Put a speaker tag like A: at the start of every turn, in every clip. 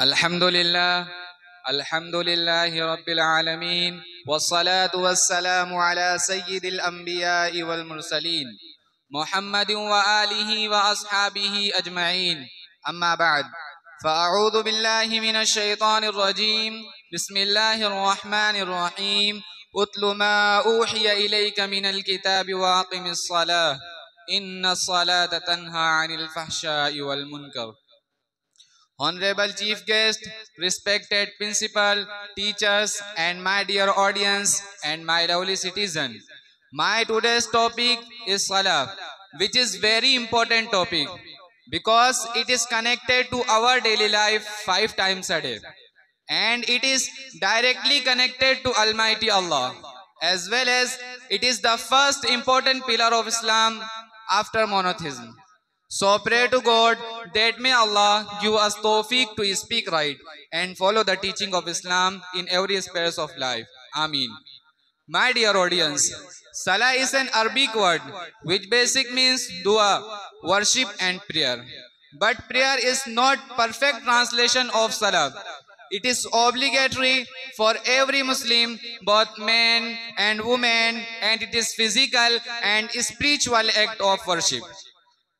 A: Alhamdulillah, Alhamdulillahi Rabbil Alameen, wassalatu wassalamu ala Sayyidil Anbiya'i wal Mursaleen, Muhammadin wa alihi wa ashabihi ajma'een. Amma ba'd. فأعوذ بالله من الشيطان الرجيم. بسم الله الرحمن الرحيم. أتل ما أوحي إليك من الكتاب وأقم الصلاة إن الصلاة تنهى عن الفحشاء والمنكر. Honorable Chief Guest, respected Principal, teachers, and my dear audience and my lovely citizen. My today's topic is Salah, which is very important topic because it is connected to our daily life 5 times a day. And it is directly connected to Almighty Allah, as well as it is the first important pillar of Islam after monotheism. So pray to God that may Allah give us tawfiq to speak right and follow the teaching of Islam in every aspect of life. Ameen. My dear audience, Salah is an Arabic word which basic means dua, worship and prayer. But prayer is not perfect translation of Salah. It is obligatory for every Muslim, both men and women, and it is physical and spiritual act of worship.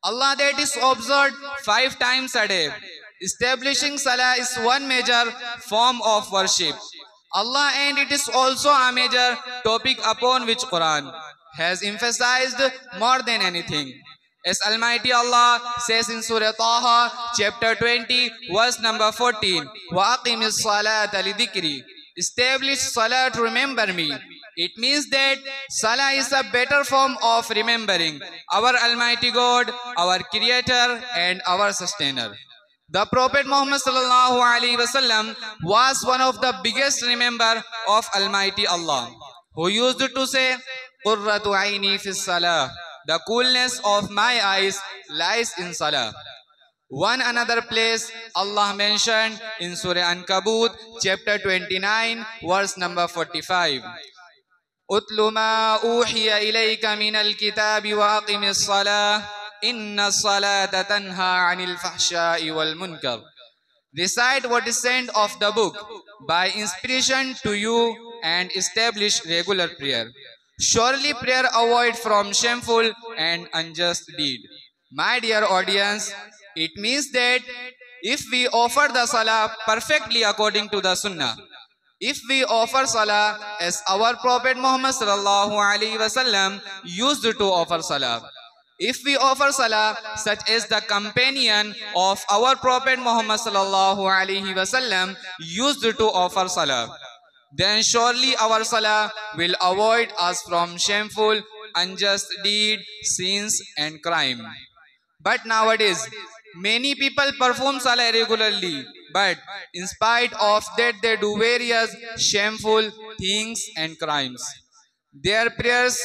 A: Allah that is observed 5 times a day. Establishing Salah is one major form of worship. Allah, and it is also a major topic upon which Quran has emphasized more than anything. As Almighty Allah says in Surah Taha, chapter 20, verse number 14, وَأَقِمِ الصَّلَاةَ لِذِكْرِ. Establish Salah to remember me. It means that Salah is a better form of remembering our Almighty God, our Creator and our Sustainer. The Prophet Muhammad sallallahu alaihi wasallam was one of the biggest remember of Almighty Allah, who used to say, "Qurratu aini fi salah." The coolness of my eyes lies in Salah. One another place Allah mentioned in Surah Ankabut, chapter 29, verse number 45. أتل ما أوحي إليك من الكتاب وأقم الصلاة إن الصلاة تنهى عن الفحشاء والمنكر. Recite what is sent of the book by inspiration to you and establish regular prayer. Surely prayer avoid from shameful and unjust deed. My dear audience, it means that if we offer the Salah perfectly according to the Sunnah, if we offer Salah as our Prophet Muhammad sallallahu alaihi wasallam used to offer Salah, if we offer Salah such as the companion of our Prophet Muhammad sallallahu alaihi wasallam used to offer Salah, then surely our Salah will avoid us from shameful, unjust deed, sins and crime. But nowadays, many people perform Salah regularly, but in spite of that they do various shameful things and crimes. Their prayers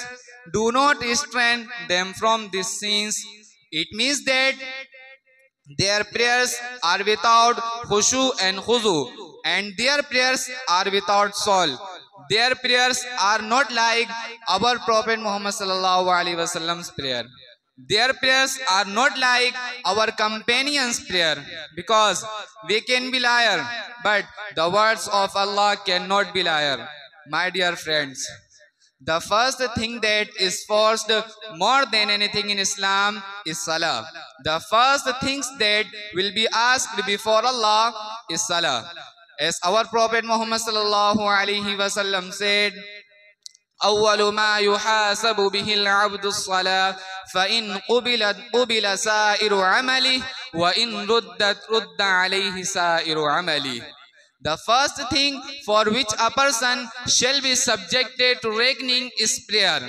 A: do not restrain them from these sins. It means that their prayers are without khushu and khuzu, and their prayers are without soul. Their prayers are not like our Prophet Muhammad sallallahu alaihi wasallam's prayer. Their prayers are not like our companion's prayer, because we can be liar, but the words of Allah cannot be liar. My dear friends, the first thing that is forced more than anything in Islam is Salah. The first things that will be asked before Allah is Salah. As our Prophet Muhammad sallallahu alaihi wasallam said, أول ما يحاسب به العبد الصلاة فإن قبل سائر عمله وإن رد عليه سائر عمله. The first thing for which a person shall be subjected to reckoning is prayer.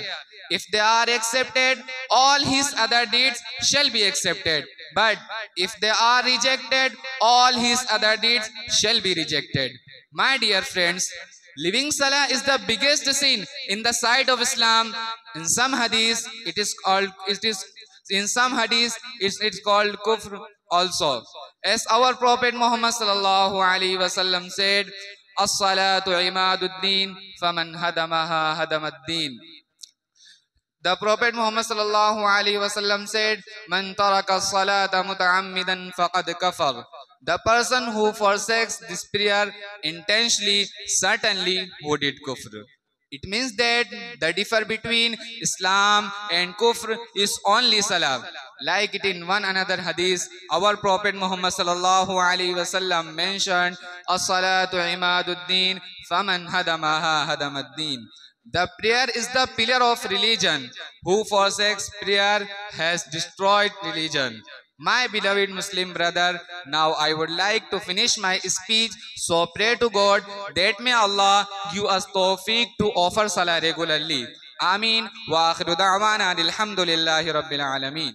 A: If they are accepted, all his other deeds shall be accepted. But if they are rejected, all his other deeds shall be rejected. My dear friends, living Salah is the biggest sin in the sight of Islam. In some hadith, it is called kufr also. As our Prophet Muhammad sallallahu alaihi wasallam said, "As-salatu imaduddin, faman hadamaha hadamaddin." The Prophet Muhammad sallallahu alaihi wasallam said, "Man taraka as-salata muta'ammidan faqad kafar." The person who forsakes this prayer intentionally certainly would it kufr. It means that the differ between Islam and kufr is only salah. Like it in one another hadith, our Prophet Muhammad sallallahu alaihi wasallam mentioned, "As-salatu imaduddin, faman hadamaha hadamaddin." The prayer is the pillar of religion. Who forsakes prayer has destroyed religion. My beloved Muslim brother, now I would like to finish my speech. So pray to God that may Allah give us tawfiq to offer salah regularly. Ameen. Wa akhiru da'wana alhamdulillahi rabbil alameen.